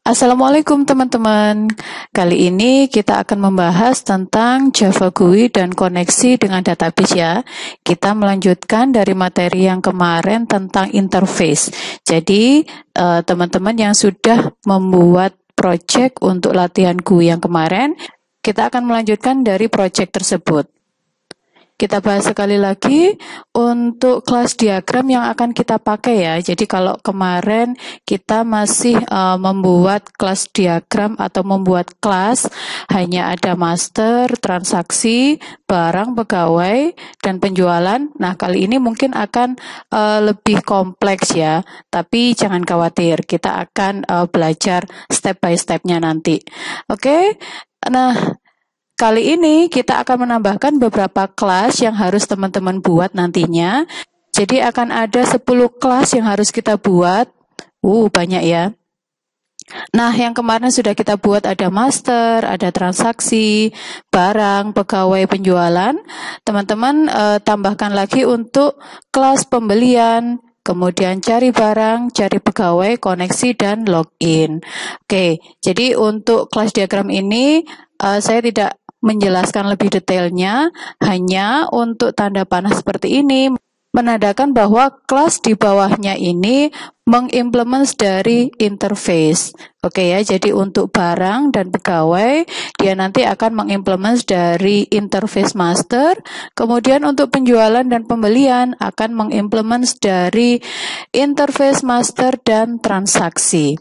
Assalamualaikum teman-teman. Kali ini kita akan membahas tentang Java GUI dan koneksi dengan database ya. Kita melanjutkan dari materi yang kemarin tentang interface. Jadi teman-teman yang sudah membuat project untuk latihan GUI yang kemarin, kita akan melanjutkan dari project tersebut. Kita bahas sekali lagi untuk kelas diagram yang akan kita pakai ya. Jadi kalau kemarin kita masih membuat kelas diagram atau membuat kelas hanya ada master, transaksi, barang, pegawai, dan penjualan. Nah kali ini mungkin akan lebih kompleks ya. Tapi jangan khawatir, kita akan belajar step by step-nya nanti. Oke? Nah, kali ini kita akan menambahkan beberapa kelas yang harus teman-teman buat nantinya. Jadi akan ada 10 kelas yang harus kita buat. Banyak ya. Nah, yang kemarin sudah kita buat ada master, ada transaksi, barang, pegawai, penjualan. Teman-teman tambahkan lagi untuk kelas pembelian, kemudian cari barang, cari pegawai, koneksi, dan login. Oke, jadi untuk kelas diagram ini saya tidak menjelaskan lebih detailnya, hanya untuk tanda panah seperti ini menandakan bahwa kelas di bawahnya ini mengimplement dari interface. Oke ya, jadi untuk barang dan pegawai dia nanti akan mengimplement dari interface master, kemudian untuk penjualan dan pembelian akan mengimplement dari interface master dan transaksi.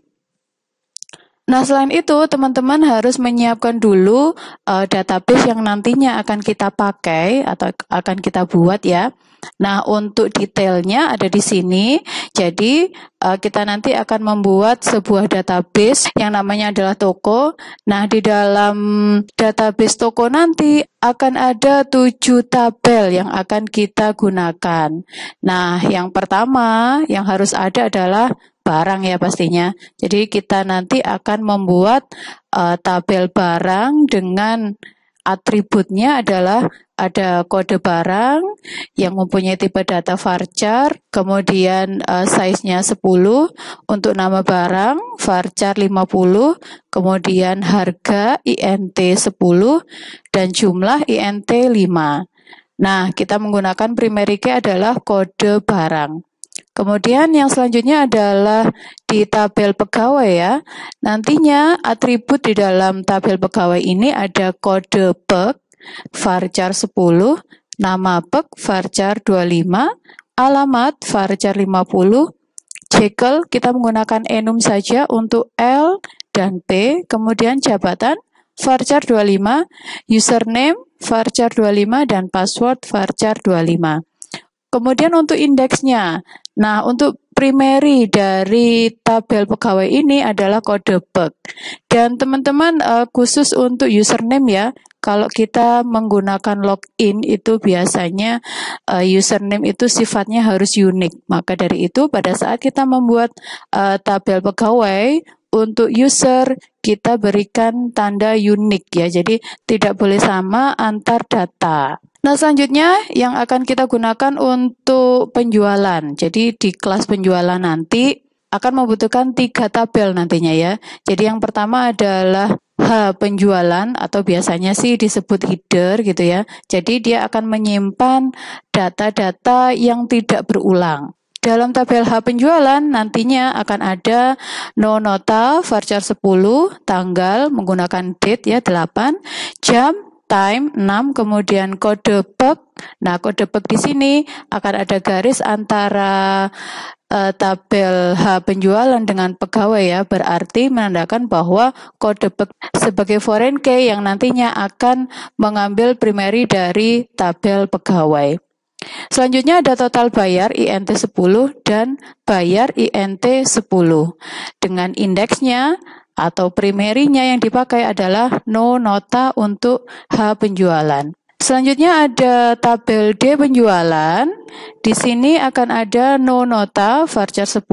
Nah, selain itu, teman-teman harus menyiapkan dulu database yang nantinya akan kita pakai atau akan kita buat ya. Nah, untuk detailnya ada di sini. Jadi, kita nanti akan membuat sebuah database yang namanya adalah toko. Nah, di dalam database toko nanti akan ada 7 tabel yang akan kita gunakan. Nah, yang pertama yang harus ada adalah barang ya pastinya. Jadi kita nanti akan membuat tabel barang dengan atributnya adalah ada kode barang yang mempunyai tipe data varchar, kemudian size-nya 10, untuk nama barang varchar 50, kemudian harga INT 10 dan jumlah INT 5. Nah, kita menggunakan primary key adalah kode barang. Kemudian yang selanjutnya adalah di tabel pegawai ya. Nantinya atribut di dalam tabel pegawai ini ada kode peg, varchar 10, nama peg, varchar 25, alamat, varchar 50, jekyll kita menggunakan enum saja untuk L dan P, kemudian jabatan, varchar 25, username, varchar 25, dan password, varchar 25. Kemudian untuk indeksnya, nah untuk primary dari tabel pegawai ini adalah kode peg. Dan teman-teman khusus untuk username ya, kalau kita menggunakan login itu biasanya username itu sifatnya harus unik. Maka dari itu pada saat kita membuat tabel pegawai, untuk user kita berikan tanda unik ya, jadi tidak boleh sama antar data. Nah, selanjutnya yang akan kita gunakan untuk penjualan. Jadi di kelas penjualan nanti akan membutuhkan 3 tabel nantinya ya. Jadi yang pertama adalah H penjualan atau biasanya sih disebut header gitu ya. Jadi dia akan menyimpan data-data yang tidak berulang. Dalam tabel H penjualan nantinya akan ada no nota varchar 10, tanggal menggunakan date ya 8, jam, time 6, kemudian kode peg. Nah, kode peg di sini akan ada garis antara tabel H penjualan dengan pegawai ya, berarti menandakan bahwa kode peg sebagai foreign key yang nantinya akan mengambil primary dari tabel pegawai. Selanjutnya ada total bayar INT 10 dan bayar INT 10. Dengan indeksnya atau primary-nya yang dipakai adalah no nota untuk H penjualan. Selanjutnya ada tabel D penjualan. Di sini akan ada no nota varchar 10,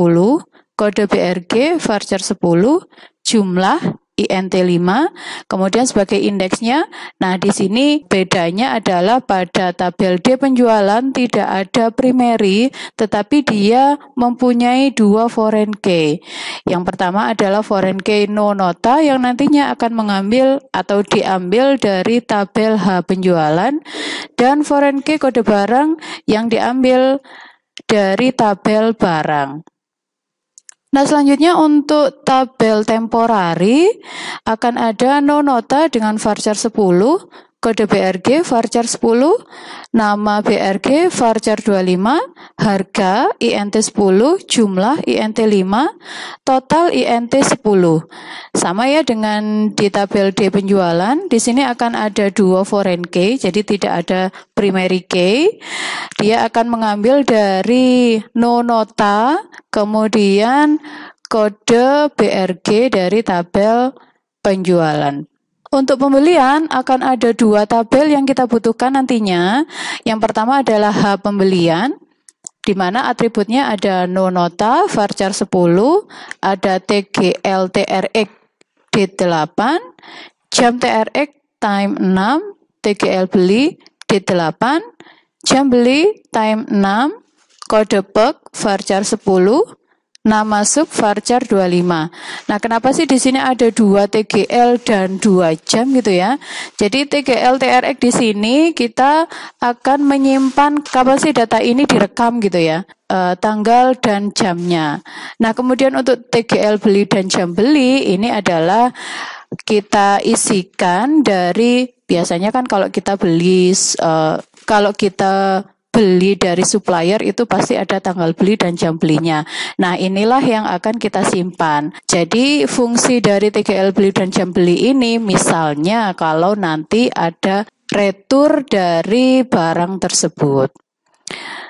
kode BRG varchar 10, jumlah INT 5, kemudian sebagai indeksnya. Nah, di sini bedanya adalah pada tabel D penjualan tidak ada primary, tetapi dia mempunyai dua foreign key. Yang pertama adalah foreign key no nota yang nantinya akan mengambil atau diambil dari tabel H penjualan, dan foreign key kode barang yang diambil dari tabel barang. Nah, selanjutnya untuk tabel temporari akan ada no nota dengan varchar 10, kode BRG varchar 10, nama BRG varchar 25, harga INT 10, jumlah INT 5, total INT 10. Sama ya dengan di tabel D penjualan, di sini akan ada dua foreign key, jadi tidak ada primary key. Dia akan mengambil dari no nota, kemudian kode BRG dari tabel penjualan. Untuk pembelian akan ada dua tabel yang kita butuhkan nantinya. Yang pertama adalah H pembelian, di mana atributnya ada no nota varchar 10, ada TGL TRX D8, jam TRX time 6, TGL beli D8, jam beli time 6, kode PEK varchar 10, nama sub varchar 25. Nah, kenapa sih di sini ada 2 TGL dan 2 jam gitu ya? Jadi TGL TRX di sini kita akan menyimpan kapan sih data ini direkam gitu ya, tanggal dan jamnya. Nah, kemudian untuk TGL beli dan jam beli ini adalah kita isikan dari, biasanya kan kalau kita beli dari supplier itu pasti ada tanggal beli dan jam belinya. Nah, inilah yang akan kita simpan. Jadi fungsi dari TGL beli dan jam beli ini misalnya kalau nanti ada retur dari barang tersebut.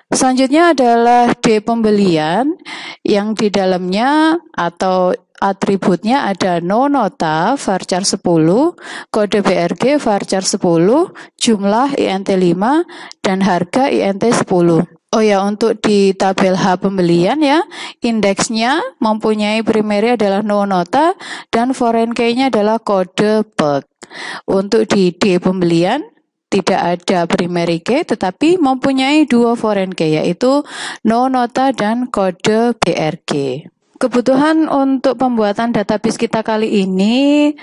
Selanjutnya adalah D pembelian yang di dalamnya atau atributnya ada no nota varchar 10, kode BRG varchar 10, jumlah INT 5, dan harga INT 10. Oh ya, untuk di tabel H pembelian ya, indeksnya mempunyai primary adalah no nota dan foreign key-nya adalah kode PEK. Untuk di D pembelian tidak ada primary key tetapi mempunyai dua foreign key, yaitu no nota dan kode BRG. Kebutuhan untuk pembuatan database kita kali ini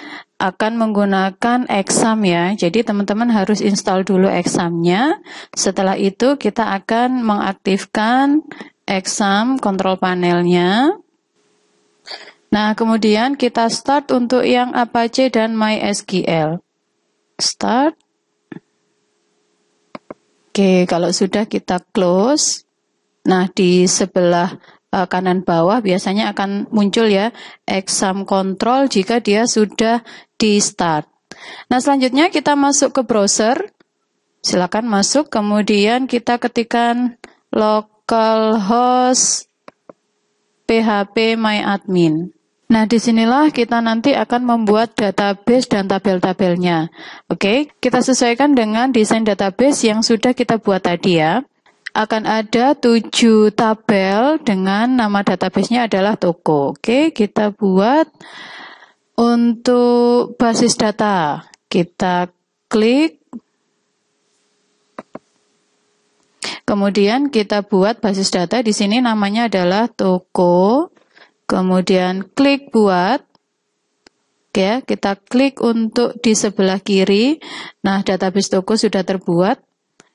akan menggunakan exam ya. Jadi teman-teman harus install dulu examnya. Setelah itu kita akan mengaktifkan exam control panelnya. Nah, kemudian kita start untuk yang Apache dan MySQL. Start. Oke, kalau sudah kita close. Nah, di sebelah kanan bawah biasanya akan muncul ya exam control jika dia sudah di start. Nah, selanjutnya kita masuk ke browser. Silakan masuk, kemudian kita ketikkan localhost php myadmin. Nah, disinilah kita nanti akan membuat database dan tabel-tabelnya. Oke, kita sesuaikan dengan desain database yang sudah kita buat tadi ya. Akan ada 7 tabel dengan nama database-nya adalah toko. Oke, kita buat untuk basis data. Kita klik. Kemudian kita buat basis data. Di sini namanya adalah toko. Kemudian klik buat. Oke, kita klik untuk di sebelah kiri. Nah, database toko sudah terbuat.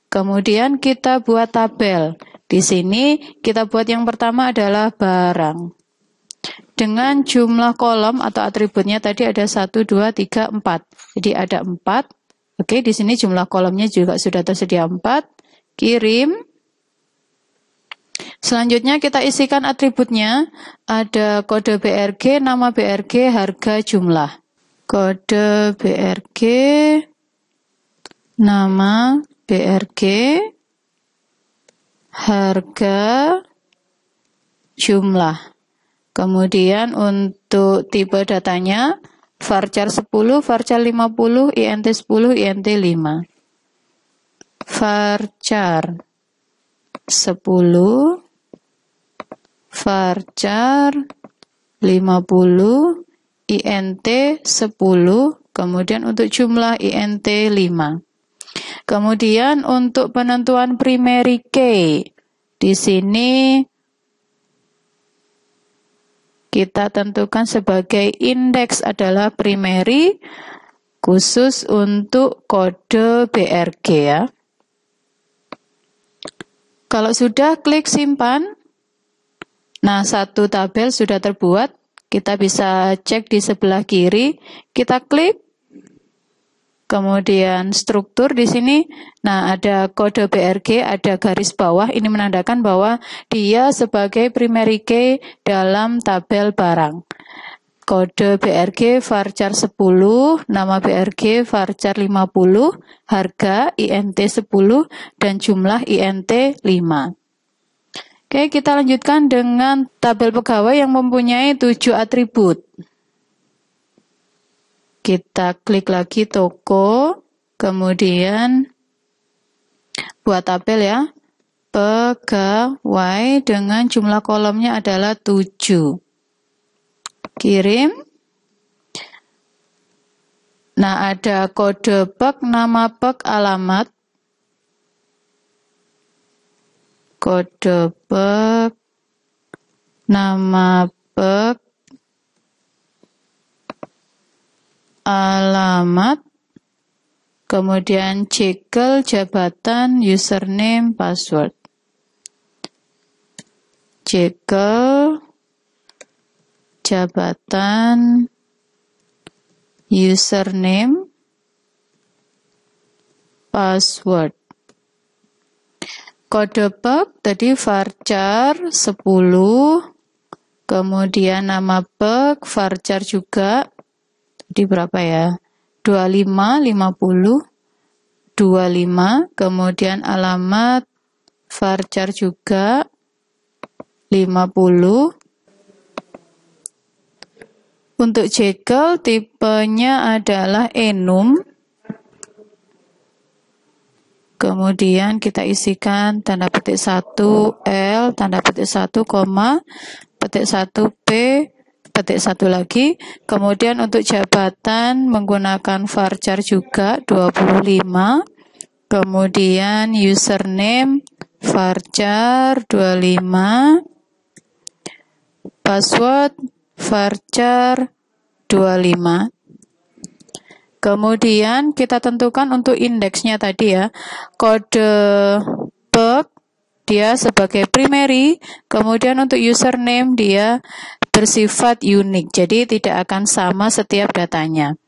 Kemudian kita buat tabel. Di sini kita buat yang pertama adalah barang. Dengan jumlah kolom atau atributnya tadi ada 1, 2, 3, 4. Jadi ada 4. Oke, di sini jumlah kolomnya juga sudah tersedia 4. Kirim. Selanjutnya kita isikan atributnya. Ada kode BRG, nama BRG, harga, jumlah. Kode BRG, nama BRG, harga, jumlah. Kemudian untuk tipe datanya, varchar 10, varchar 50, INT 10, INT 5. Varchar 10, varchar 50, INT 10, kemudian untuk jumlah INT 5. Kemudian untuk penentuan primary key, di sini kita tentukan sebagai indeks adalah primary, khusus untuk kode BRG ya. Kalau sudah, klik simpan. Nah, satu tabel sudah terbuat. Kita bisa cek di sebelah kiri. Kita klik. Kemudian struktur di sini. Nah, ada kode BRG, ada garis bawah. Ini menandakan bahwa dia sebagai primary key dalam tabel barang. Kode BRG varchar 10, nama BRG varchar 50, harga INT 10, dan jumlah INT 5. Oke, kita lanjutkan dengan tabel pegawai yang mempunyai 7 atribut. Kita klik lagi toko, kemudian buat tabel ya. Pegawai dengan jumlah kolomnya adalah 7. Kirim. Nah, ada kode peg, nama peg, alamat. Kode peg, nama peg, alamat, kemudian cekel, jabatan, username, password. Cekel, jabatan, username, password. Kode peg tadi varchar 10, kemudian nama peg varchar juga. Di berapa ya? 25, 50, 25, kemudian alamat varchar juga 50. Untuk cekel tipenya adalah enum. Kemudian kita isikan tanda petik 1 L, tanda petik 1, petik 1 P, petik 1 lagi. Kemudian untuk jabatan menggunakan varchar juga 25. Kemudian username varchar 25. Password varchar 25. Kemudian kita tentukan untuk indeksnya tadi ya. Kode peg dia sebagai primary, kemudian untuk username dia bersifat unik, jadi tidak akan sama setiap datanya.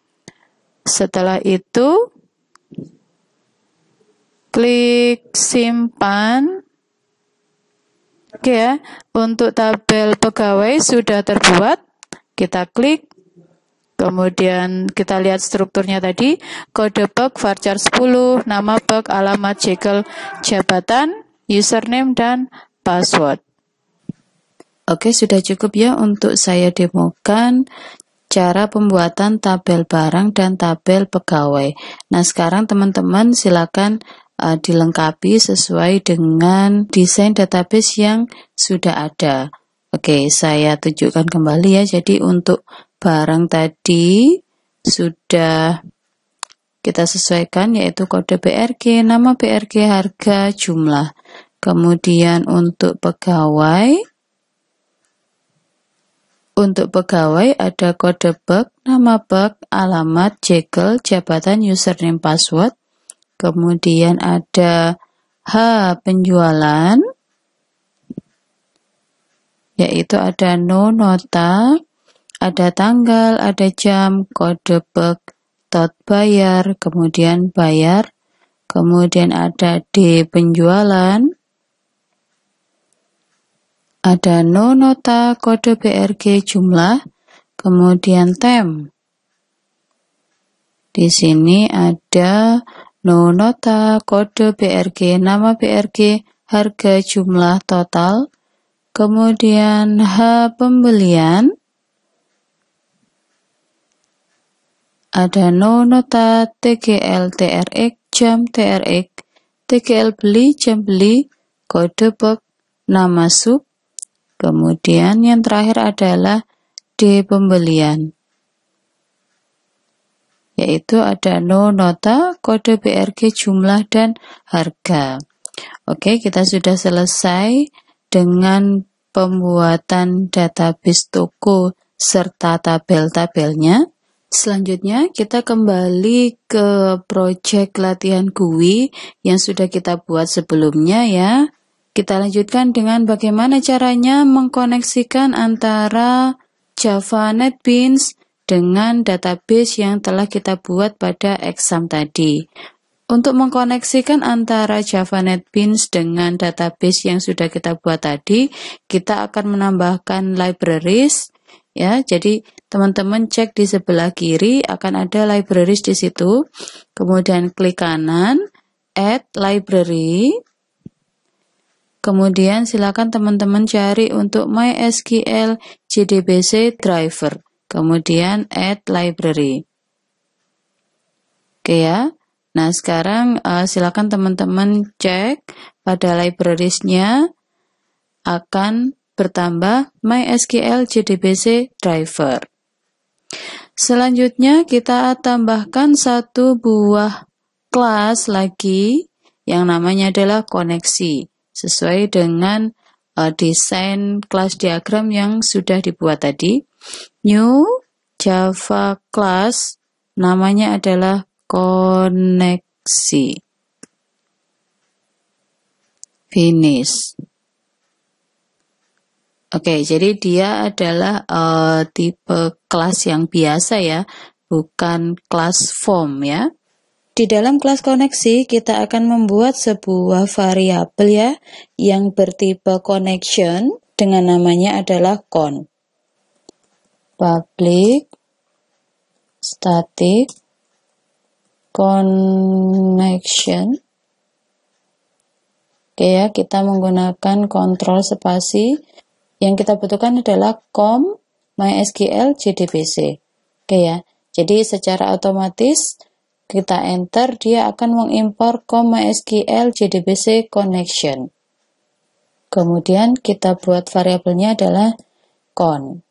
Setelah itu klik simpan. Oke ya, untuk tabel pegawai sudah terbuat. Kita klik. Kemudian kita lihat strukturnya tadi, kode peg varchar 10, nama peg, alamat, cekel, jabatan, username, dan password. Oke, sudah cukup ya untuk saya demokan cara pembuatan tabel barang dan tabel pegawai. Nah, sekarang teman-teman silakan dilengkapi sesuai dengan desain database yang sudah ada. Oke, saya tunjukkan kembali ya. Jadi untuk barang tadi sudah kita sesuaikan, yaitu kode BRG, nama BRG, harga, jumlah. Kemudian untuk pegawai ada kode peg, nama peg, alamat, cekel, jabatan, username, password. Kemudian ada H penjualan, yaitu ada no nota, ada tanggal, ada jam, kode peg, tot bayar, kemudian bayar. Kemudian ada D penjualan, ada no nota, kode BRG, jumlah, kemudian tem. Di sini ada no nota, kode BRG, nama BRG, harga, jumlah, total. Kemudian H pembelian, ada no nota, TGL, TRX, jam, TRX, TGL beli, jam beli, kode peg, nama sub. Kemudian yang terakhir adalah D pembelian. yaitu ada no, nota, kode BRG, jumlah, dan harga. Oke, kita sudah selesai dengan pembuatan database toko serta tabel-tabelnya. Selanjutnya kita kembali ke project latihan GUI yang sudah kita buat sebelumnya ya. Kita lanjutkan dengan bagaimana caranya mengkoneksikan antara Java NetBeans dengan database yang telah kita buat pada exam tadi. Untuk mengkoneksikan antara Java NetBeans dengan database yang sudah kita buat tadi, kita akan menambahkan libraries ya. Jadi teman-teman cek di sebelah kiri akan ada libraries di situ. Kemudian klik kanan, add library. Kemudian silakan teman-teman cari untuk MySQL JDBC driver. Kemudian add library. Oke ya. Nah, sekarang silakan teman-teman cek pada librariesnya akan bertambah MySQL JDBC driver. Selanjutnya kita tambahkan satu buah kelas lagi yang namanya adalah koneksi sesuai dengan desain kelas diagram yang sudah dibuat tadi. New Java class namanya adalah koneksi. Finish. Oke, jadi dia adalah tipe kelas yang biasa ya, bukan kelas form ya. Di dalam kelas koneksi kita akan membuat sebuah variabel ya yang bertipe connection dengan namanya adalah con. Public static connection. Oke ya, kita menggunakan kontrol spasi. Yang kita butuhkan adalah com MySQL JDBC. Oke ya, jadi secara otomatis kita enter, dia akan mengimpor com MySQL JDBC connection. Kemudian kita buat variabelnya adalah con.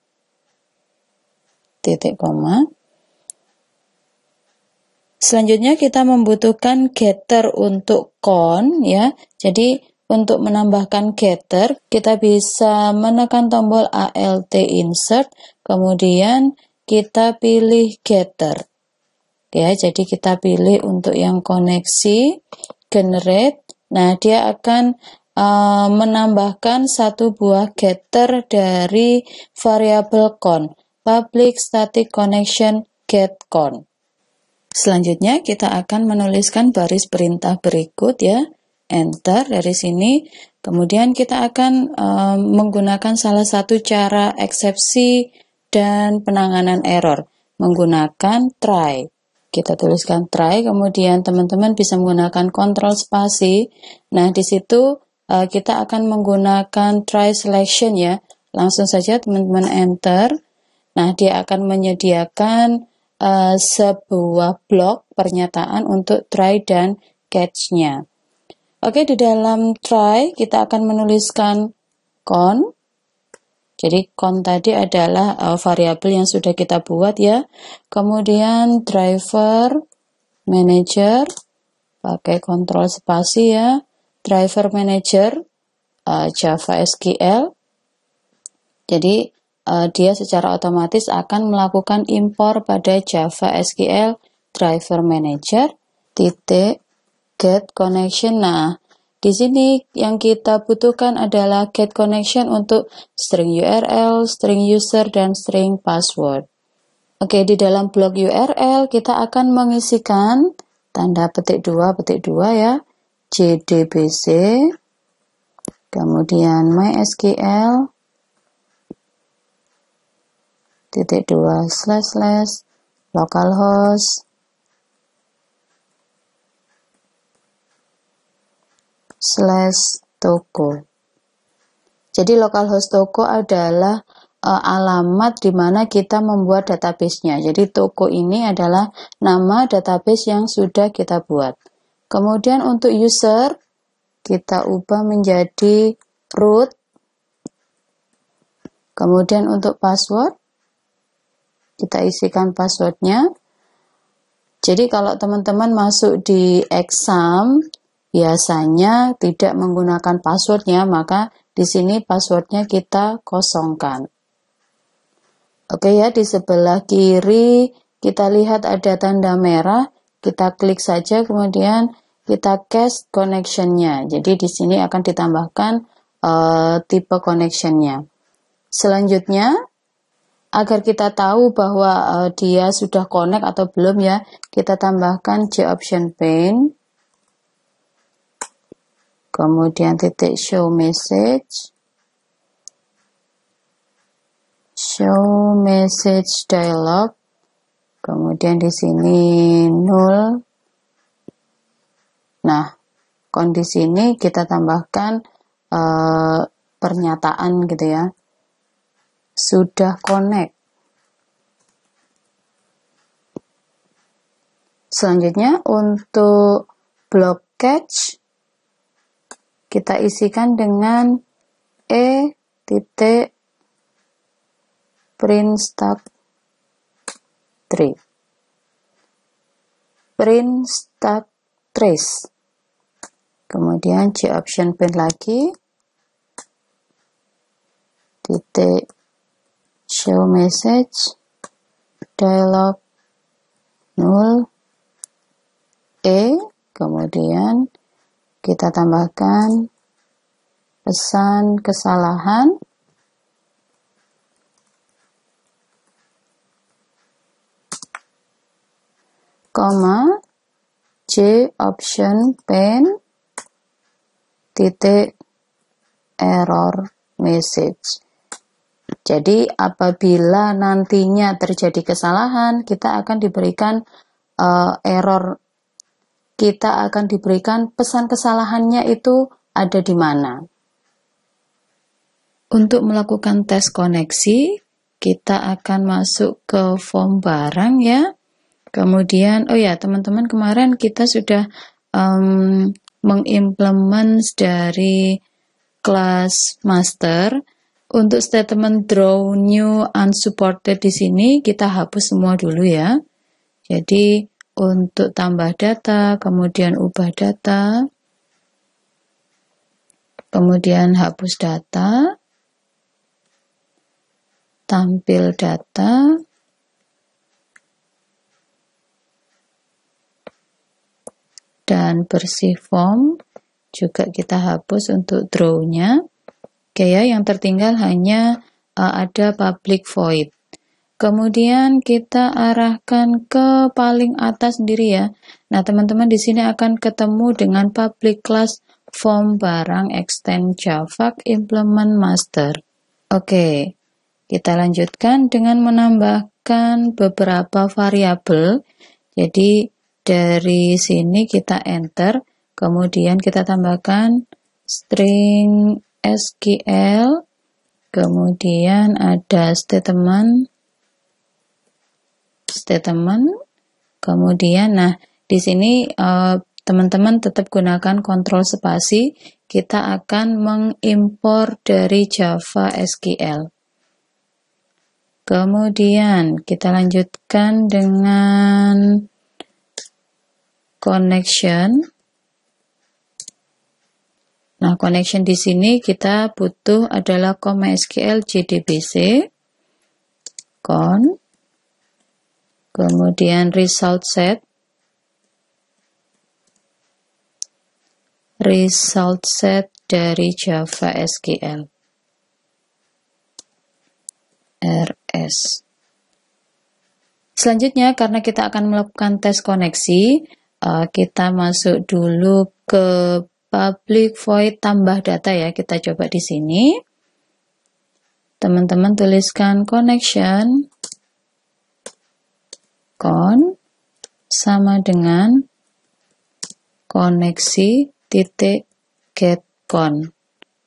Titik koma. Selanjutnya kita membutuhkan getter untuk con ya. Jadi untuk menambahkan getter kita bisa menekan tombol Alt insert, kemudian kita pilih getter. Ya, jadi kita pilih untuk yang koneksi generate. Nah, dia akan menambahkan satu buah getter dari variabel con. Public static connection get con. Selanjutnya kita akan menuliskan baris perintah berikut ya. Enter dari sini. Kemudian kita akan menggunakan salah satu cara eksepsi dan penanganan error menggunakan try. Kita tuliskan try, kemudian teman-teman bisa menggunakan kontrol spasi. Nah, di situ kita akan menggunakan try selection ya. Langsung saja teman-teman enter. Nah, dia akan menyediakan sebuah blok pernyataan untuk try dan catch-nya. Oke, di dalam try kita akan menuliskan con. Jadi con tadi adalah variabel yang sudah kita buat ya. Kemudian driver manager pakai kontrol spasi ya. Driver manager Java SQL. Jadi dia secara otomatis akan melakukan impor pada Java SQL driver manager titik get connection. Nah, di sini yang kita butuhkan adalah get connection untuk string URL, string user, dan string password. Oke, di dalam blok URL kita akan mengisikan tanda petik 2 ya, JDBC, kemudian MySQL, titik 2 / localhost /toko. Jadi localhost toko adalah alamat di mana kita membuat database-nya. Jadi toko ini adalah nama database yang sudah kita buat. Kemudian untuk user kita ubah menjadi root. Kemudian untuk password kita isikan passwordnya. Jadi kalau teman-teman masuk di exam biasanya tidak menggunakan passwordnya, maka di sini passwordnya kita kosongkan. Oke ya, di sebelah kiri kita lihat ada tanda merah, kita klik saja kemudian kita cast connection-nya. Jadi di sini akan ditambahkan tipe connection-nya. Selanjutnya, agar kita tahu bahwa dia sudah connect atau belum ya, kita tambahkan J option pane, kemudian titik show message dialog, kemudian di sini 0. Nah, kondisi ini kita tambahkan pernyataan gitu ya, sudah connect. Selanjutnya untuk block catch kita isikan dengan print stack trace. Kemudian J option pane lagi, titik show message dialog 0 kemudian kita tambahkan pesan kesalahan, koma J option pane titik error message. Jadi apabila nantinya terjadi kesalahan, kita akan diberikan error, kita akan diberikan pesan kesalahannya itu ada di mana. Untuk melakukan tes koneksi, kita akan masuk ke form barang ya. Kemudian, oh ya teman-teman, kemarin kita sudah mengimplement dari kelas master. Untuk statement draw new unsupported di sini kita hapus semua dulu ya. Jadi untuk tambah data, kemudian ubah data, kemudian hapus data, tampil data, dan bersih form juga kita hapus untuk draw-nya. Oke ya, yang tertinggal hanya ada public void. Kemudian kita arahkan ke paling atas sendiri ya. Nah, teman-teman di sini akan ketemu dengan public class form barang extend Java implement master. Oke, kita lanjutkan dengan menambahkan beberapa variabel. Jadi dari sini kita enter, kemudian kita tambahkan string SQL, kemudian ada statement, kemudian nah di sini teman-teman tetap gunakan kontrol spasi, kita akan mengimpor dari Java SQL. Kemudian kita lanjutkan dengan connection. Nah, connection di sini kita butuh adalah SQL JDBC, kemudian result set dari Java SQL, RS. Selanjutnya, karena kita akan melakukan tes koneksi, kita masuk dulu ke public void tambah data ya, kita coba di sini. Teman-teman tuliskan connection sama dengan koneksi titik getCon.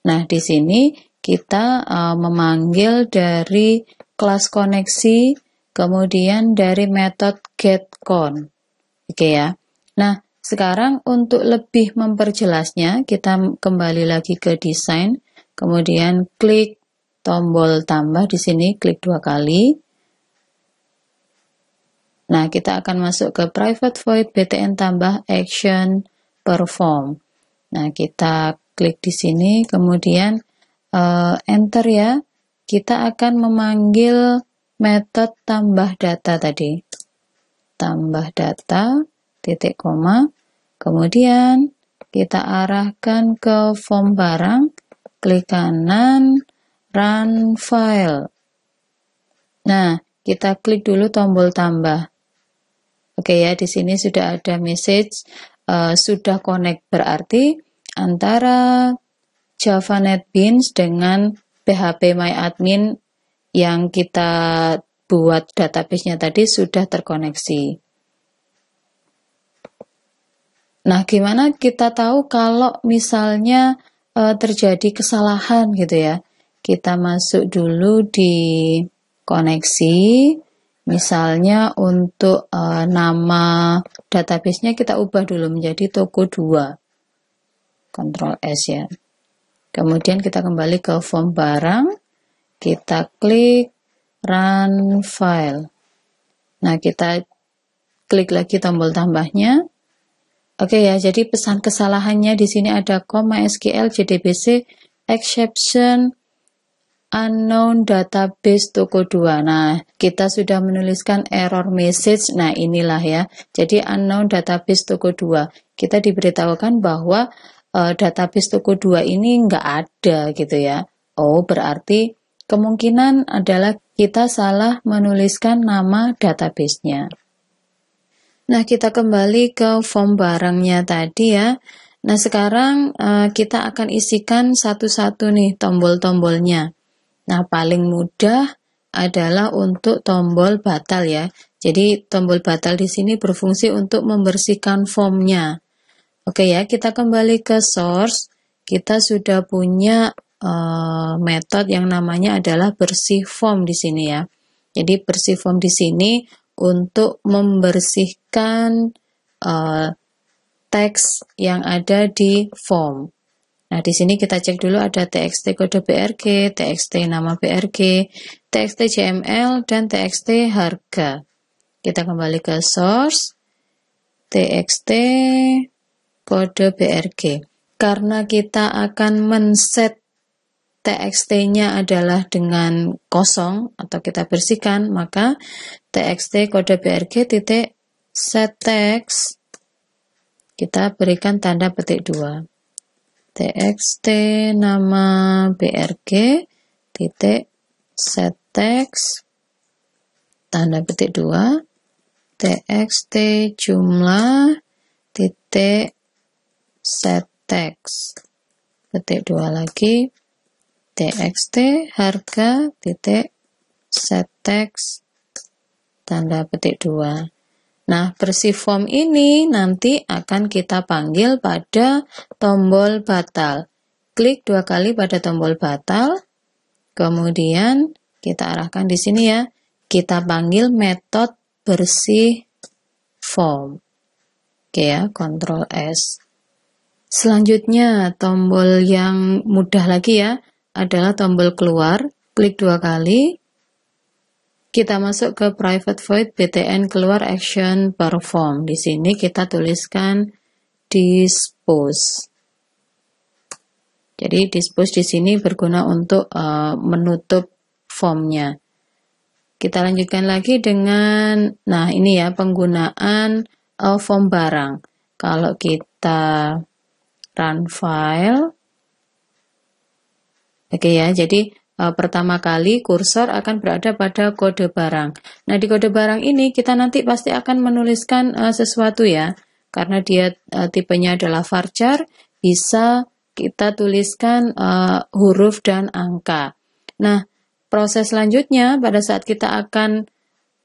Nah, di sini kita memanggil dari kelas koneksi, kemudian dari metode getCon. Oke ya. Nah, sekarang untuk lebih memperjelasnya, kita kembali lagi ke desain, kemudian klik tombol tambah di sini, klik 2 kali. Nah, kita akan masuk ke private void btn tambah action perform. Nah, kita klik di sini, kemudian enter ya. Kita akan memanggil metode tambah data tadi. Tambah data, titik koma. Kemudian kita arahkan ke form barang, klik kanan, run file. Nah, kita klik dulu tombol tambah. Oke ya, di sini sudah ada message sudah connect, berarti antara Java NetBeans dengan PHP MyAdmin yang kita buat database-nya tadi sudah terkoneksi. Nah, gimana kita tahu kalau misalnya terjadi kesalahan gitu ya? Kita masuk dulu di koneksi, misalnya untuk nama database-nya kita ubah dulu menjadi toko 2. Ctrl S ya. Kemudian kita kembali ke form barang, kita klik run file. Nah, kita klik lagi tombol tambahnya. Oke ya, jadi pesan kesalahannya di sini ada MySQL JDBC exception unknown database toko 2. Nah, kita sudah menuliskan error message. Nah, inilah ya. Jadi unknown database toko 2. Kita diberitahukan bahwa database toko 2 ini nggak ada gitu ya. Oh, berarti kemungkinan adalah kita salah menuliskan nama database-nya. Nah, kita kembali ke form barangnya tadi ya. Nah, sekarang kita akan isikan satu-satu nih tombol-tombolnya. Nah, paling mudah adalah untuk tombol batal ya. Jadi, tombol batal di sini berfungsi untuk membersihkan formnya. Oke ya, kita kembali ke source. Kita sudah punya metode yang namanya adalah bersih form di sini ya. Jadi bersih form di sini untuk membersihkan teks yang ada di form. Nah, di sini kita cek dulu ada txt kode BRG, txt nama BRG, txt JML, dan txt harga. Kita kembali ke source, txt kode BRG. Karena kita akan men-set txt-nya adalah dengan kosong atau kita bersihkan, maka txt kode BRG titik set text kita berikan tanda petik 2. Txt nama BRG titik set text tanda petik 2. Txt jumlah titik set text petik 2 lagi. Txt harga titik set text tanda petik 2. Nah, bersih form ini nanti akan kita panggil pada tombol batal. Klik 2 kali pada tombol batal, kemudian kita arahkan di sini ya. Kita panggil metode bersih form. Oke ya, Ctrl S. Selanjutnya, tombol yang mudah lagi ya, adalah tombol keluar. Klik 2 kali. Kita masuk ke private void btn keluar action perform. Di sini kita tuliskan dispose. Jadi dispose di sini berguna untuk menutup formnya. Kita lanjutkan lagi dengan, nah ini ya penggunaan form barang. Kalau kita run file, oke ya, jadi pertama kali kursor akan berada pada kode barang. Nah, di kode barang ini kita nanti pasti akan menuliskan sesuatu ya. Karena dia tipenya adalah varchar, bisa kita tuliskan huruf dan angka. Nah, proses selanjutnya pada saat kita akan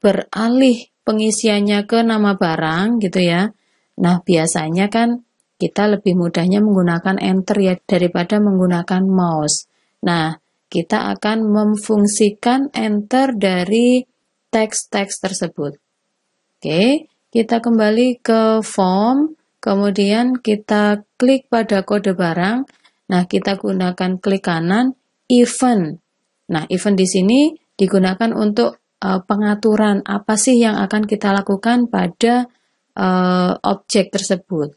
beralih pengisiannya ke nama barang gitu ya. Nah, biasanya kan kita lebih mudahnya menggunakan enter ya daripada menggunakan mouse. Nah, kita akan memfungsikan enter dari teks-teks tersebut. Oke, kita kembali ke form, kemudian kita klik pada kode barang. Nah, kita gunakan klik kanan, event. Nah, event di sini digunakan untuk pengaturan apa sih yang akan kita lakukan pada objek tersebut.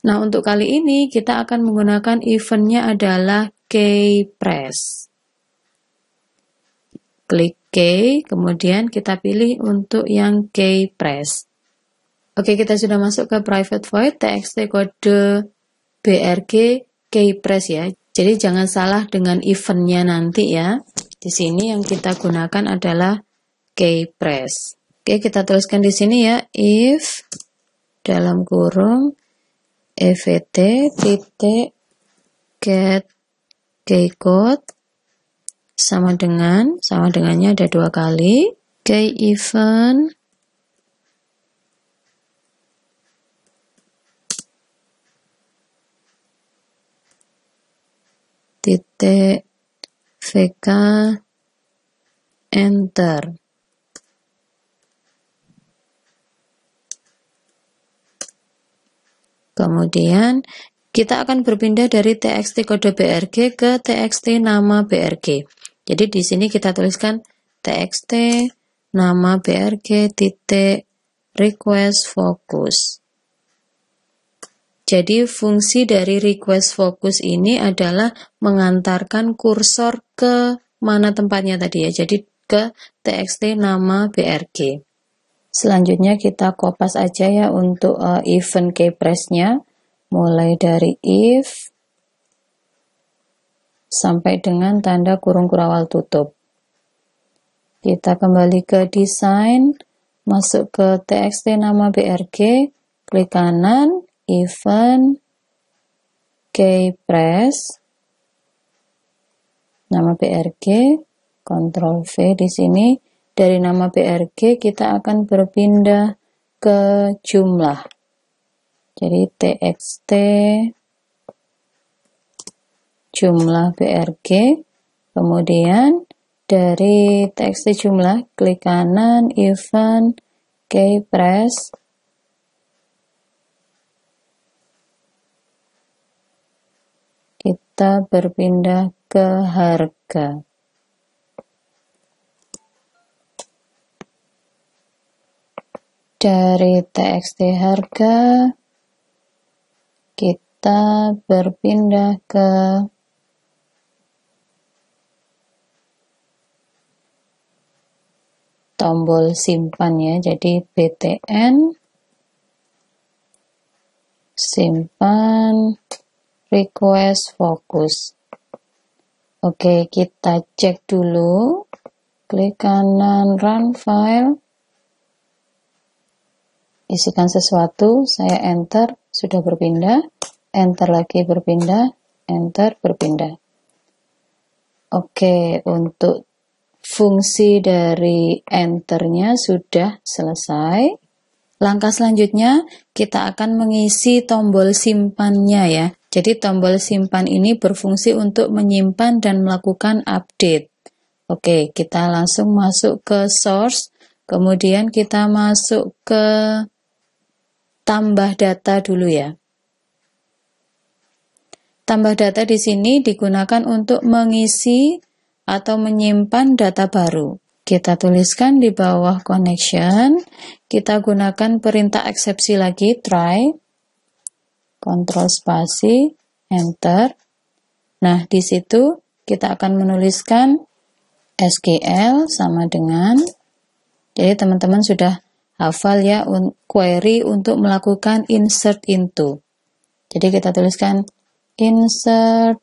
Nah, untuk kali ini kita akan menggunakan eventnya adalah keyPress. Klik key, kemudian kita pilih untuk yang keyPress. Oke, kita sudah masuk ke private void txt kode brg keyPress ya. Jadi jangan salah dengan eventnya nanti ya. Di sini yang kita gunakan adalah keyPress. Oke, kita tuliskan di sini ya, if dalam kurung evt titik get keycode sama dengannya ada 2 kali, key event titik vk enter. Kemudian kita akan berpindah dari txt kode brg ke txt nama brg. Jadi di sini kita tuliskan txt nama brg titik request focus. Jadi fungsi dari request focus ini adalah mengantarkan kursor ke mana tempatnya tadi ya. Jadi ke txt nama brg. Selanjutnya kita kopas aja ya untuk event keyPress-nya, mulai dari if sampai dengan tanda kurung kurawal tutup. Kita kembali ke desain, masuk ke txt nama brg, klik kanan, event keyPress, nama brg, Ctrl V di sini. Dari nama brg kita akan berpindah ke jumlah. Jadi txt jumlah brg, kemudian dari txt jumlah klik kanan event keyPress, kita berpindah ke harga. Dari txt harga kita berpindah ke tombol simpan ya, jadi btn simpan request focus. Oke, kita cek dulu, klik kanan run file, isikan sesuatu, saya enter, sudah berpindah, enter lagi berpindah, enter berpindah. Oke, untuk fungsi dari enternya sudah selesai. Langkah selanjutnya kita akan mengisi tombol simpannya ya. Jadi tombol simpan ini berfungsi untuk menyimpan dan melakukan update. Oke, kita langsung masuk ke source, kemudian kita masuk ke tambah data dulu ya. Tambah data di sini digunakan untuk mengisi atau menyimpan data baru. Kita tuliskan di bawah connection, kita gunakan perintah eksepsi lagi, try, Ctrl spasi, enter. Nah, di situ kita akan menuliskan SQL sama dengan, jadi teman-teman sudah hafal ya query untuk melakukan insert into. Jadi kita tuliskan insert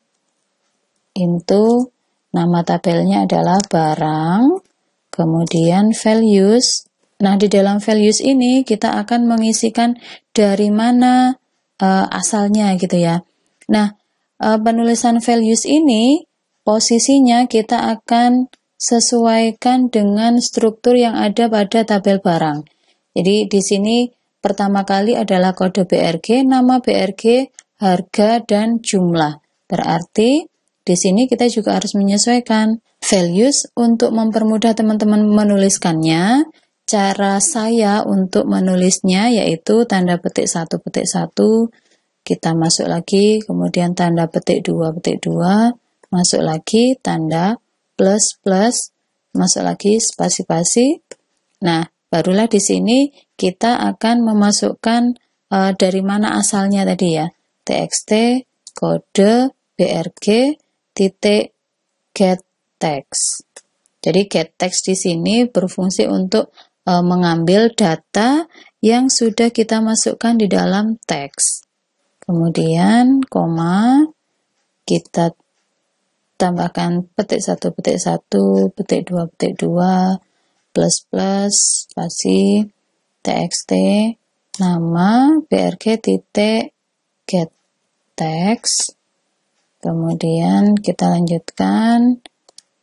into, nama tabelnya adalah barang, kemudian values. Nah, di dalam values ini kita akan mengisikan dari mana asalnya gitu ya. Nah, penulisan values ini posisinya kita akan sesuaikan dengan struktur yang ada pada tabel barang. Jadi di sini pertama kali adalah kode BRG, nama BRG, harga, dan jumlah. Berarti di sini kita juga harus menyesuaikan values untuk mempermudah teman-teman menuliskannya. Cara saya untuk menulisnya yaitu tanda petik 1 petik 1, kita masuk lagi, kemudian tanda petik 2 petik 2, masuk lagi tanda plus plus, masuk lagi spasi-spasi. Nah, barulah di sini kita akan memasukkan dari mana asalnya tadi ya, txt kode brg titik get text. Jadi get text di sini berfungsi untuk mengambil data yang sudah kita masukkan di dalam teks. Kemudian koma, kita tambahkan petik 1, petik 1, petik 2, petik 2, plus plus, spasi, txt, nama, brg titik get text. Kemudian kita lanjutkan,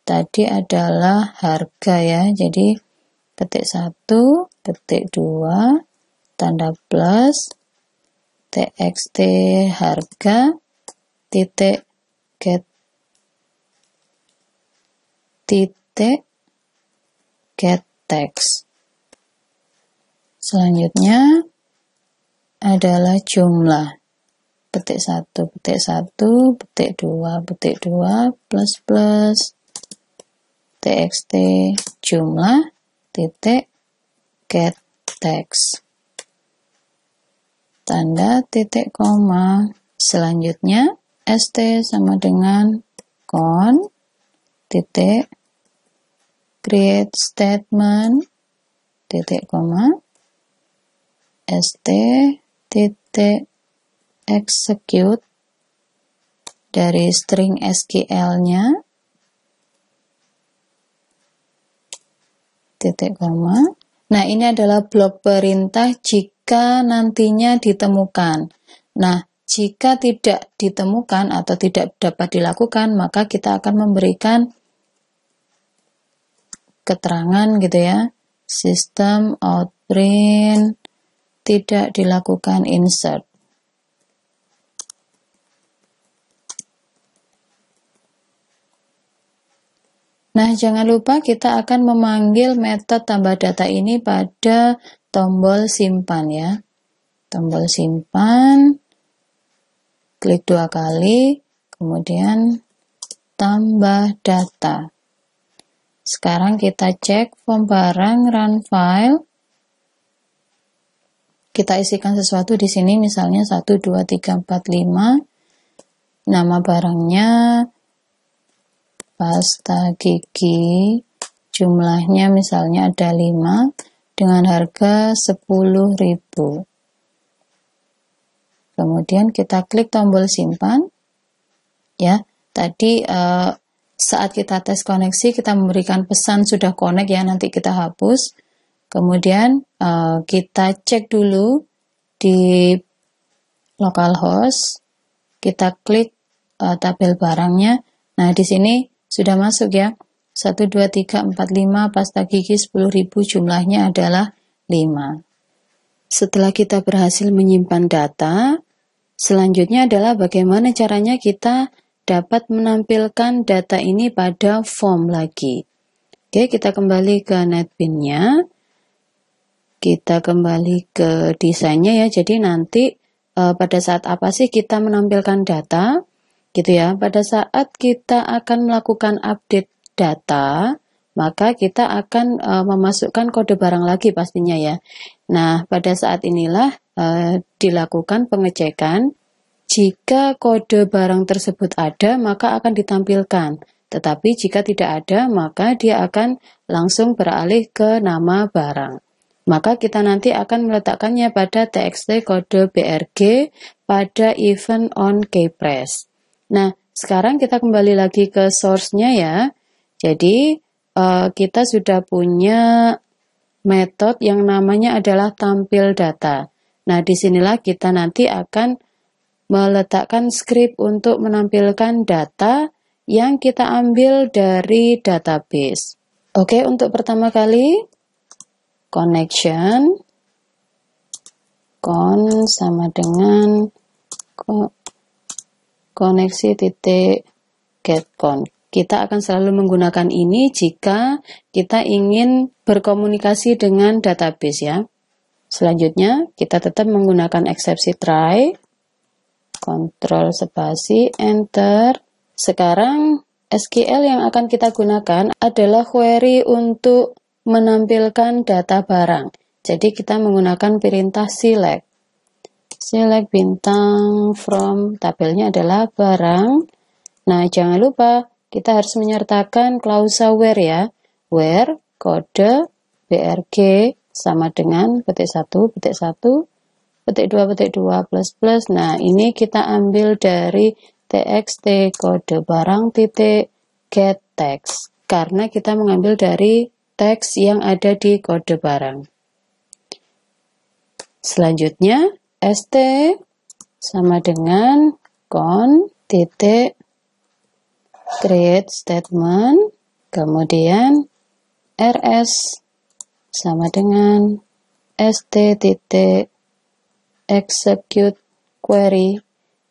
tadi adalah harga ya, jadi petik 1, petik 2, tanda plus, txt harga, titik get text. Selanjutnya adalah jumlah. Petik 1, petik 1, petik 2, petik 2, plus plus, txt jumlah, titik get text. Tanda titik koma. Selanjutnya st sama dengan con titik create statement titik koma st titik execute dari string SQL-nya titik koma. Nah, ini adalah blok perintah jika nantinya ditemukan. Nah, jika tidak ditemukan atau tidak dapat dilakukan, maka kita akan memberikan keterangan gitu ya. System out print tidak dilakukan insert. Nah, jangan lupa kita akan memanggil metode tambah data ini pada tombol simpan ya. Tombol simpan, klik 2 kali, kemudian tambah data. Sekarang kita cek form barang, run file. Kita isikan sesuatu di sini, misalnya 1, 2, 3, 4, 5. Nama barangnya pasta gigi, jumlahnya misalnya ada 5 dengan harga 10.000. Kemudian kita klik tombol simpan. Ya, tadi saat kita tes koneksi kita memberikan pesan sudah connect ya, nanti kita hapus. Kemudian kita cek dulu di localhost, kita klik tabel barangnya. Nah, di sini sudah masuk ya, 1, 2, 3, 4, 5, pasta gigi 10.000, jumlahnya adalah 5. Setelah kita berhasil menyimpan data, selanjutnya adalah bagaimana caranya kita dapat menampilkan data ini pada form lagi. Oke, kita kembali ke NetBeans-nya, kita kembali ke desainnya ya, jadi nanti pada saat apa sih kita menampilkan data? Gitu ya, pada saat kita akan melakukan update data, maka kita akan memasukkan kode barang lagi pastinya ya. Nah, pada saat inilah dilakukan pengecekan. Jika kode barang tersebut ada, maka akan ditampilkan. Tetapi jika tidak ada, maka dia akan langsung beralih ke nama barang. Maka kita nanti akan meletakkannya pada txt kode brg pada event on keypress. Nah, sekarang kita kembali lagi ke source-nya ya. Jadi, kita sudah punya metode yang namanya adalah tampil data. Nah, disinilah kita nanti akan meletakkan script untuk menampilkan data yang kita ambil dari database. Oke, untuk pertama kali, connection, con sama dengan koneksi titik getCon. Kita akan selalu menggunakan ini jika kita ingin berkomunikasi dengan database ya. Selanjutnya kita tetap menggunakan eksepsi try, Ctrl spasi, enter. Sekarang SQL yang akan kita gunakan adalah query untuk menampilkan data barang. Jadi kita menggunakan perintah select. Select bintang from, tabelnya adalah barang. Nah, jangan lupa kita harus menyertakan klausa where ya. Where kode brg sama dengan petik 1, petik 1, petik 2, petik 2, plus plus. Nah, ini kita ambil dari txt kode barang titik get text. Karena kita mengambil dari teks yang ada di kode barang. Selanjutnya, st sama dengan con titik create statement, kemudian rs sama dengan st titik execute query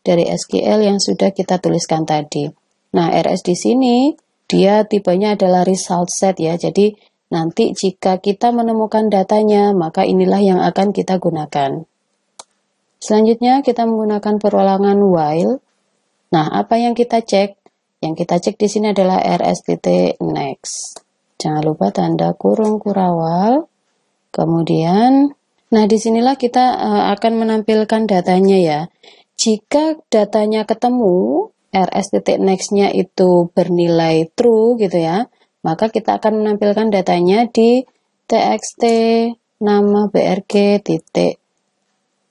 dari SQL yang sudah kita tuliskan tadi. Nah, rs di sini dia tipenya adalah result set ya. Jadi nanti jika kita menemukan datanya, maka inilah yang akan kita gunakan. Selanjutnya kita menggunakan perulangan while. Nah, apa yang kita cek? Yang kita cek di sini adalah rs.next. Jangan lupa tanda kurung kurawal. Kemudian, nah disinilah kita akan menampilkan datanya ya. Jika datanya ketemu, rs.next-nya itu bernilai true gitu ya, maka kita akan menampilkan datanya di txt nama brg titik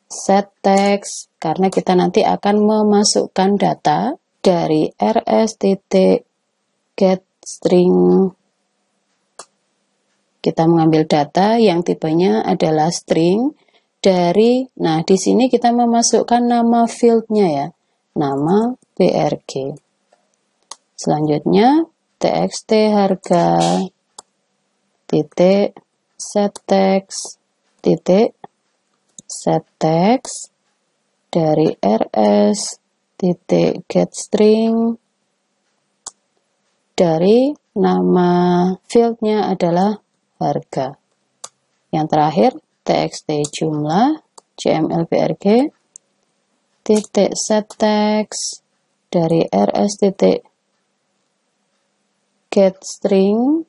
set text, karena kita nanti akan memasukkan data dari rs titik get string. Kita mengambil data yang tipenya adalah string dari, nah di sini kita memasukkan nama fieldnya ya, nama brg. Selanjutnya txt harga titik set text titik set text dari rs titik get string dari nama fieldnya adalah harga. Yang terakhir txt jumlah cml brg titik set text dari rs titik get string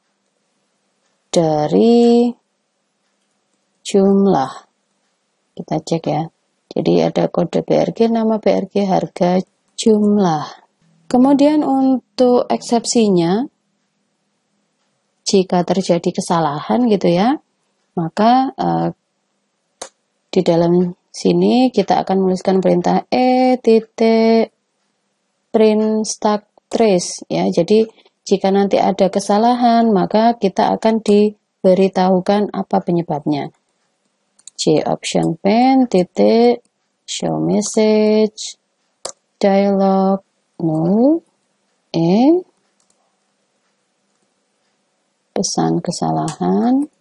dari jumlah. Kita cek ya. Jadi ada kode brg, nama brg, harga, jumlah. Kemudian untuk eksepsinya, jika terjadi kesalahan gitu ya, maka di dalam sini kita akan menuliskan perintah print stack trace ya. Jadi jika nanti ada kesalahan, maka kita akan diberitahukan apa penyebabnya. C option pen titik show message dialog null pesan kesalahan.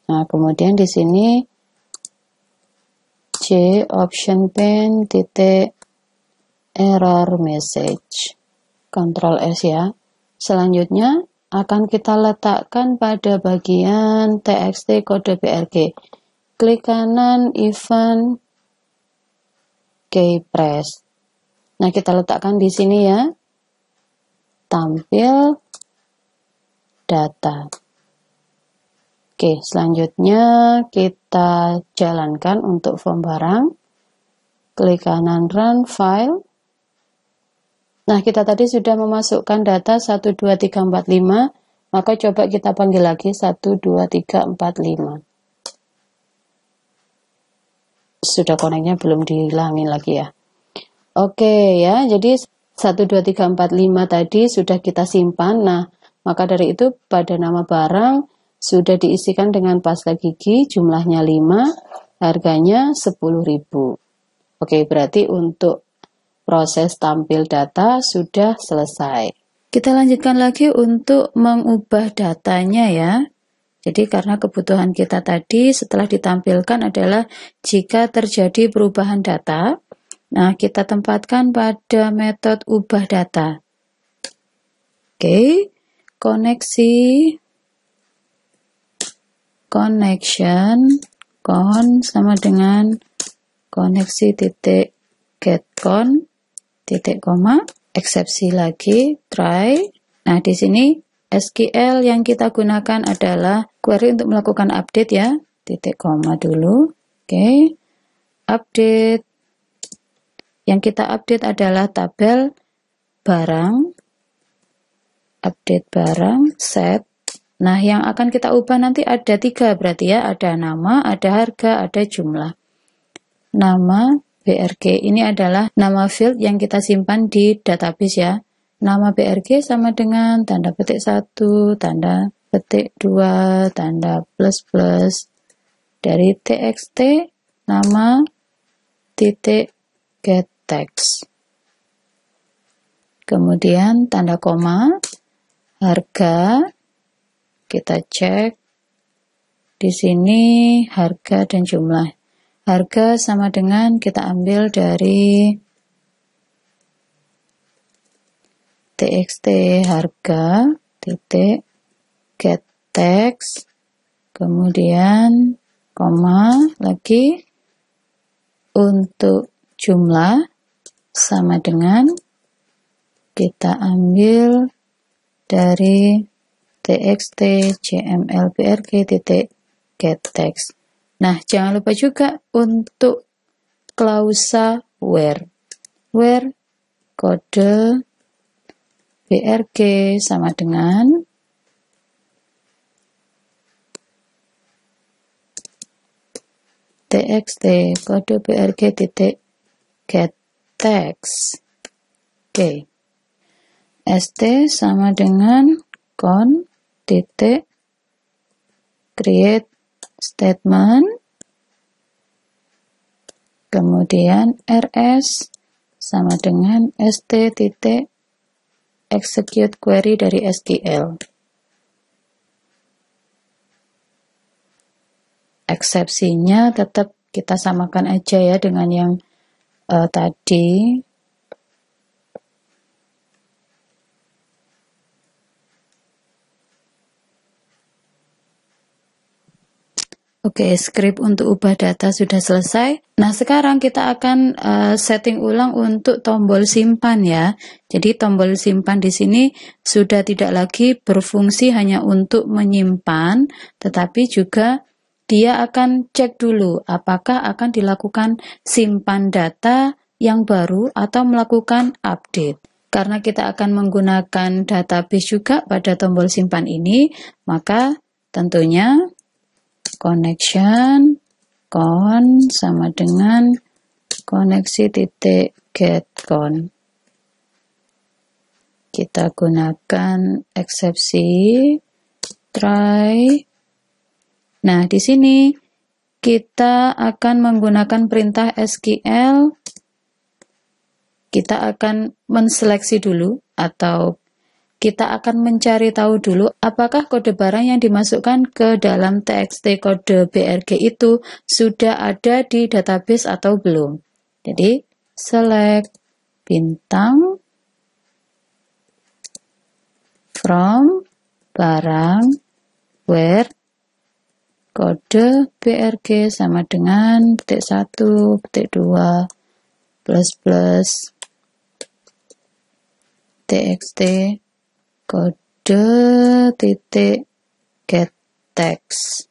Nah, kemudian di sini C option pen titik error message, Ctrl S ya. Selanjutnya akan kita letakkan pada bagian txt kode brg. Klik kanan event keypress. Nah, kita letakkan di sini ya. Tampil data. Oke, selanjutnya kita jalankan untuk form barang. Klik kanan run file. Nah, kita tadi sudah memasukkan data 1, 2, 3, 4, 5. Maka coba kita panggil lagi 1, 2, 3, 4, 5. Sudah koneknya belum dihilangin lagi ya. Oke ya, jadi 1, 2, 3, 4, 5 tadi sudah kita simpan. Nah, maka dari itu pada nama barang sudah diisikan dengan pasta gigi, jumlahnya 5, harganya 10.000. Oke, berarti untuk proses tampil data sudah selesai. Kita lanjutkan lagi untuk mengubah datanya ya. Jadi karena kebutuhan kita tadi setelah ditampilkan adalah jika terjadi perubahan data, nah kita tempatkan pada metode ubah data. Oke, koneksi connection con sama dengan koneksi titik getCon titik koma, eksepsi lagi, try. Nah, di sini SQL yang kita gunakan adalah query untuk melakukan update ya, titik koma dulu. Oke, update. Yang kita update adalah tabel barang, update barang, set. Nah, yang akan kita ubah nanti ada 3 berarti ya, ada nama, ada harga, ada jumlah. Nama BRG ini adalah nama field yang kita simpan di database ya. Nama BRG sama dengan tanda petik 1, tanda petik 2, tanda plus plus dari txt nama titik get text. Kemudian tanda koma, harga, kita cek di sini harga dan jumlah. Harga sama dengan kita ambil dari txt harga titik get text, kemudian koma lagi, untuk jumlah sama dengan kita ambil dari txt cml brg titik get text. Nah, jangan lupa juga untuk klausa where kode brg sama dengan txt kode brg titik get text. Oke. st sama dengan con titik create statement, kemudian rs sama dengan st titik execute query dari SQL. Eksepsinya tetap kita samakan aja ya dengan yang tadi. Oke, script untuk ubah data sudah selesai. Nah, sekarang kita akan setting ulang untuk tombol simpan ya. Jadi tombol simpan di sini sudah tidak lagi berfungsi hanya untuk menyimpan, tetapi juga dia akan cek dulu apakah akan dilakukan simpan data yang baru atau melakukan update. Karena kita akan menggunakan database juga pada tombol simpan ini, maka tentunya connection con sama dengan koneksi titik getCon. Kita gunakan eksepsi try. Nah, di sini kita akan menggunakan perintah SQL. Kita akan menseleksi dulu atau kita akan mencari tahu dulu apakah kode barang yang dimasukkan ke dalam txt kode BRG itu sudah ada di database atau belum. Jadi, select bintang from barang where kode BRG sama dengan petik 1, petik 2, plus plus txt kode titik get text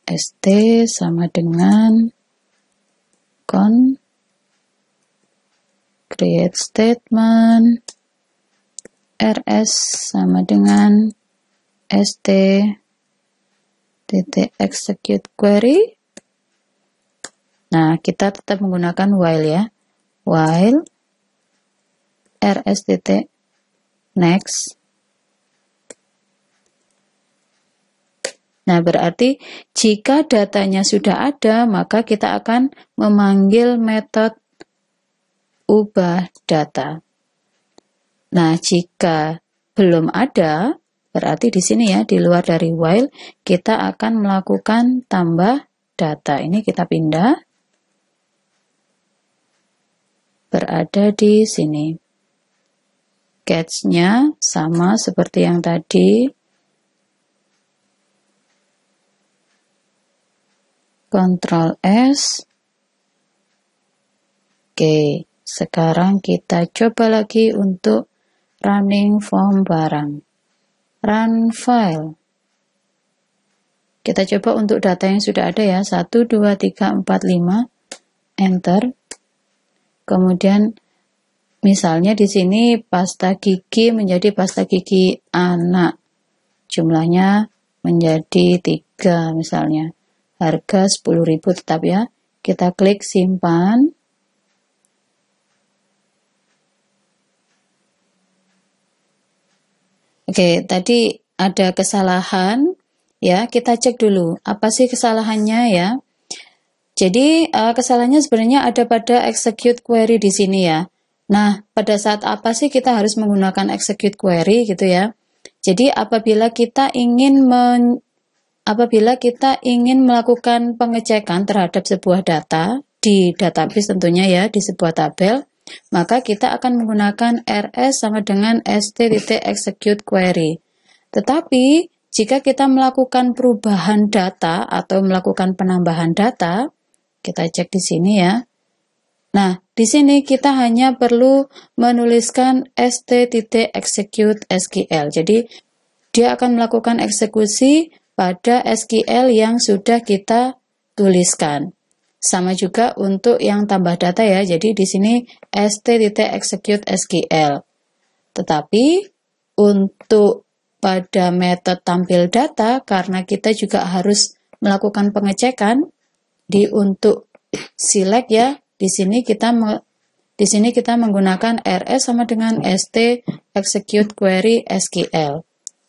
st sama dengan con create statement rs sama dengan st titik execute query. Nah, kita tetap menggunakan while ya, while rs titik next. Nah, berarti jika datanya sudah ada, maka kita akan memanggil metode ubah data. Nah, jika belum ada, berarti di sini ya, di luar dari while, kita akan melakukan tambah data. Ini kita pindah, berada di sini. Catch-nya sama seperti yang tadi. Ctrl S. Oke, sekarang kita coba lagi untuk running form barang. Run file. Kita coba untuk data yang sudah ada ya, 1, 2, 3, 4, 5, enter. Kemudian misalnya di sini pasta gigi menjadi pasta gigi anak. Jumlahnya menjadi 3 misalnya. Harga 10.000 tetap ya. Kita klik simpan. Oke, tadi ada kesalahan ya. Kita cek dulu apa sih kesalahannya ya. Jadi kesalahannya sebenarnya ada pada execute query di sini ya. Nah, pada saat apa sih kita harus menggunakan execute query gitu ya. Jadi apabila kita ingin melakukan pengecekan terhadap sebuah data di database tentunya ya, di sebuah tabel, maka kita akan menggunakan rs sama dengan st.execute query. Tetapi jika kita melakukan perubahan data atau melakukan penambahan data, kita cek di sini ya. Nah, di sini kita hanya perlu menuliskan st.execute SQL. Jadi dia akan melakukan eksekusi pada SQL yang sudah kita tuliskan. Sama juga untuk yang tambah data ya. Jadi di sini st.execute SQL. Tetapi untuk pada metode tampil data, karena kita juga harus melakukan pengecekan untuk select ya. Di sini kita menggunakan rs sama dengan st execute query SQL.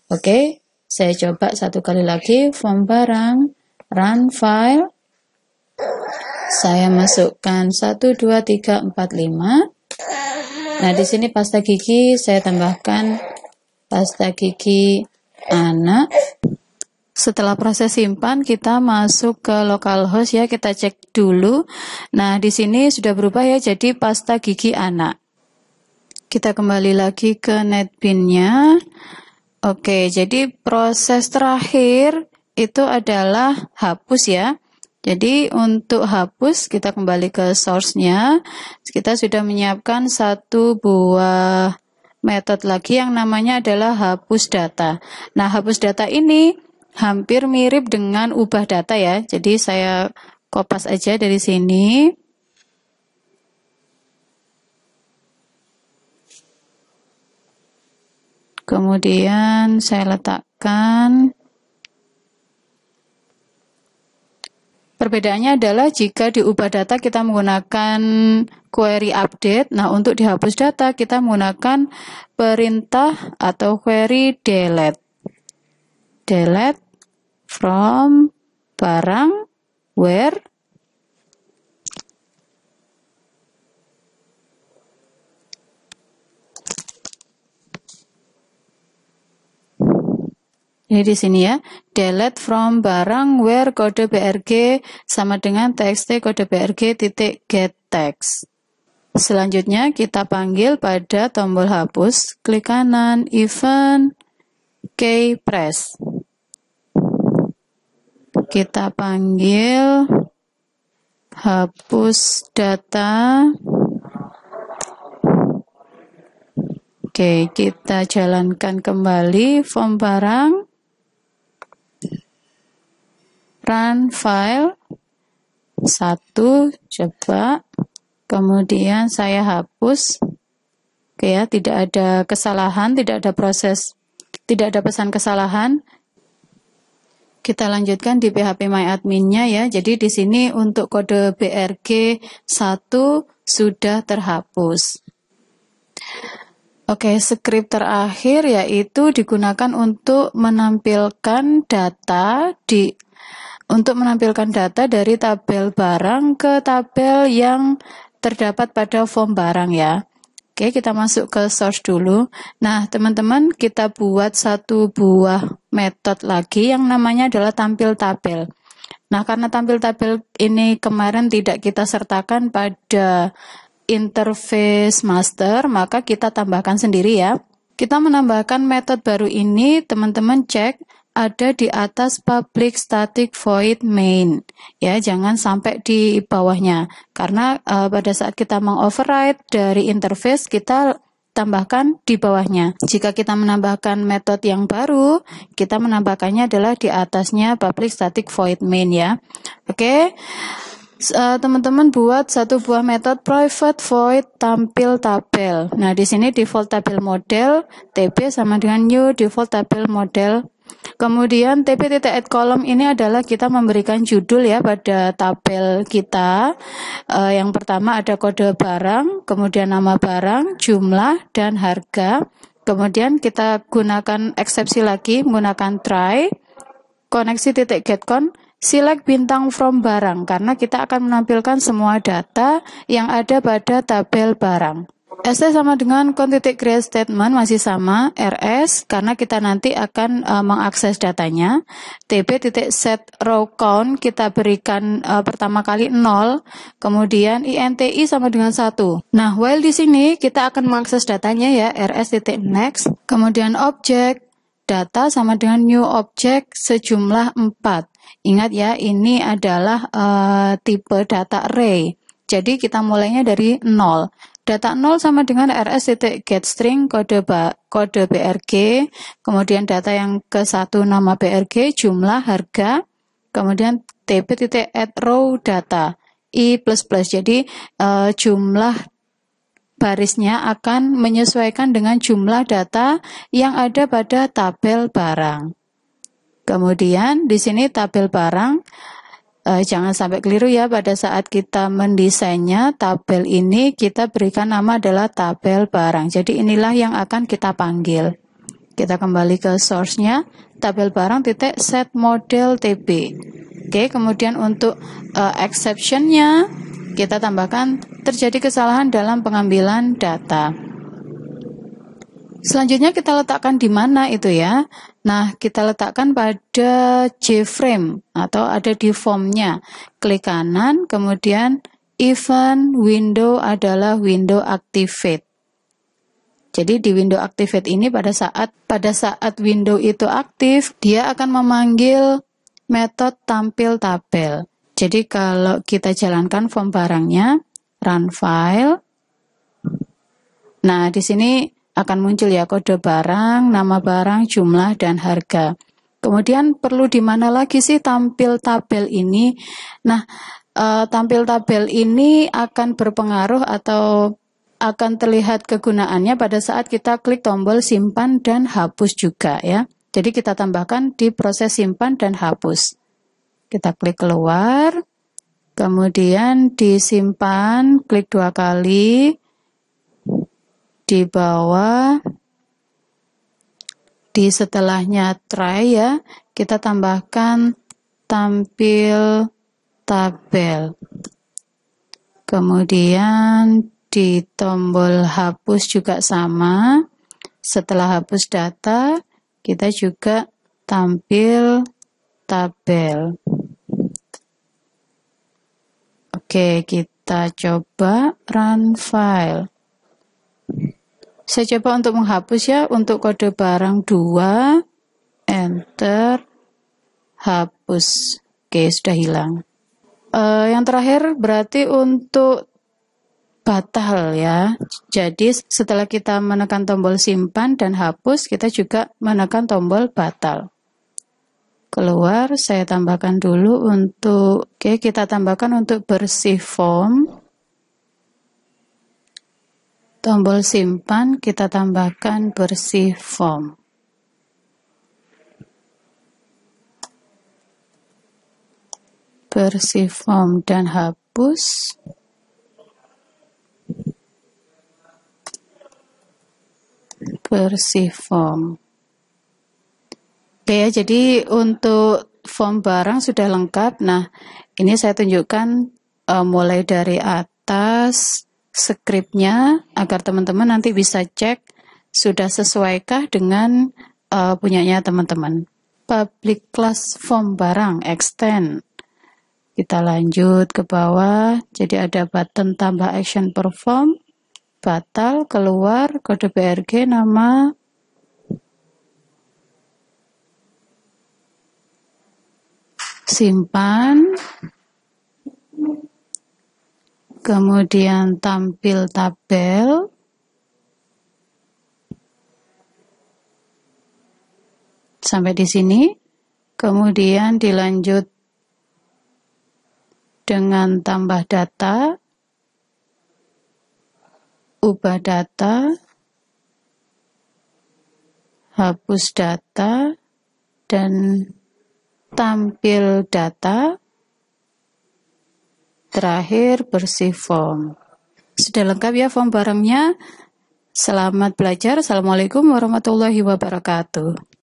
Oke, saya coba satu kali lagi, form barang, run file. Saya masukkan 1, 2, 3, 4, 5. Nah, di sini pasta gigi saya tambahkan pasta gigi anak. Setelah proses simpan, kita masuk ke localhost ya, kita cek dulu. Nah, di sini sudah berubah ya, jadi pasta gigi anak. Kita kembali lagi ke netbin-nya. Oke, jadi proses terakhir itu adalah hapus ya. Jadi untuk hapus, kita kembali ke source-nya. Kita sudah menyiapkan satu buah metode lagi yang namanya adalah hapus data. Nah, hapus data ini hampir mirip dengan ubah data ya. Jadi saya kopas aja dari sini. Kemudian saya letakkan. Perbedaannya adalah jika di ubah data kita menggunakan query update. Nah, untuk dihapus data kita menggunakan perintah atau query delete. Delete from barang where ini di sini ya, delete from barang where kode brg sama dengan txt kode brg titik get text. Selanjutnya kita panggil pada tombol hapus, klik kanan, event, key press. Kita panggil hapus data. Oke, kita jalankan kembali form barang. Run file 1, coba. Kemudian saya hapus. Oke ya, tidak ada kesalahan, tidak ada proses, tidak ada pesan kesalahan. Kita lanjutkan di phpMyAdmin-nya ya. Jadi di sini untuk kode brg 1 sudah terhapus. Oke, script terakhir yaitu digunakan untuk menampilkan data dari tabel barang ke tabel yang terdapat pada form barang ya. Oke, kita masuk ke source dulu. Nah, teman-teman, kita buat satu buah metode lagi yang namanya adalah tampil tabel. Nah, karena tampil tabel ini kemarin tidak kita sertakan pada interface master, maka kita tambahkan sendiri ya. Kita menambahkan metode baru ini, teman-teman cek ada di atas public static void main, ya, jangan sampai di bawahnya, karena pada saat kita mengoverride dari interface kita tambahkan di bawahnya. Jika kita menambahkan metode yang baru, kita menambahkannya adalah di atasnya public static void main, ya. Oke. Teman-teman buat satu buah metode private void tampil tabel. Nah, di sini default tabel model TB sama dengan new default tabel model. Kemudian tp.add column ini adalah kita memberikan judul, ya, pada tabel kita. Yang pertama ada kode barang, kemudian nama barang, jumlah, dan harga. Kemudian kita gunakan eksepsi lagi menggunakan try, koneksi.getCon, select bintang from barang, karena kita akan menampilkan semua data yang ada pada tabel barang. ST sama dengan count.create statement masih sama, RS, karena kita nanti akan mengakses datanya. tb.set row count kita berikan pertama kali 0, kemudian inti sama dengan 1. Nah, while di sini kita akan mengakses datanya, ya, rs.next, kemudian object data sama dengan new object sejumlah 4. Ingat, ya, ini adalah tipe data array. Jadi kita mulainya dari 0. Data 0 sama dengan rs.getString kode BRG, kemudian data yang ke-1 nama BRG, jumlah, harga, kemudian tb.add row data i++. Jadi jumlah barisnya akan menyesuaikan dengan jumlah data yang ada pada tabel barang. Kemudian di sini tabel barang, jangan sampai keliru, ya, pada saat kita mendesainnya tabel ini kita berikan nama adalah tabel barang. Jadi inilah yang akan kita panggil. Kita kembali ke source-nya, tabel barang titik set model TB. Oke, kemudian untuk exception-nya kita tambahkan terjadi kesalahan dalam pengambilan data. Selanjutnya kita letakkan di mana itu, ya. Nah, kita letakkan pada JFrame atau ada di formnya. Klik kanan, kemudian event window adalah window activate. Jadi di window activate ini pada saat window itu aktif, dia akan memanggil metode tampil tabel. Jadi kalau kita jalankan form barangnya, run file. Nah, di sini akan muncul, ya, kode barang, nama barang, jumlah, dan harga. Kemudian perlu di mana lagi sih tampil tabel ini? Nah, tampil tabel ini akan berpengaruh atau akan terlihat kegunaannya pada saat kita klik tombol simpan dan hapus juga, ya. Jadi kita tambahkan di proses simpan dan hapus. Kita klik keluar, kemudian disimpan, klik 2 kali. Di bawah, di setelahnya try, ya, kita tambahkan tampil tabel. Kemudian di tombol hapus juga sama. Setelah hapus data, kita juga tampil tabel. Oke, kita coba run file. Saya coba untuk menghapus, ya, untuk kode barang 2, enter, hapus. Oke, sudah hilang. Yang terakhir berarti untuk batal, ya. Jadi setelah kita menekan tombol simpan dan hapus, kita juga menekan tombol batal. Keluar, saya tambahkan dulu untuk, oke, kita tambahkan untuk bersih form. Tombol simpan kita tambahkan bersih form. Bersih form dan hapus. Bersih form. Oke, ya, jadi untuk form barang sudah lengkap. Nah, ini saya tunjukkan mulai dari atas skripnya agar teman-teman nanti bisa cek sudah sesuaikah dengan punyanya teman-teman. Public class form barang extend. Kita lanjut ke bawah. Jadi ada button tambah action perform, batal, keluar, kode BRG, nama, simpan, kemudian tampil tabel, sampai di sini, kemudian dilanjut dengan tambah data, ubah data, hapus data, dan tampil data, terakhir bersih form. Sudah lengkap ya form barangnya. Selamat belajar. Assalamualaikum warahmatullahi wabarakatuh.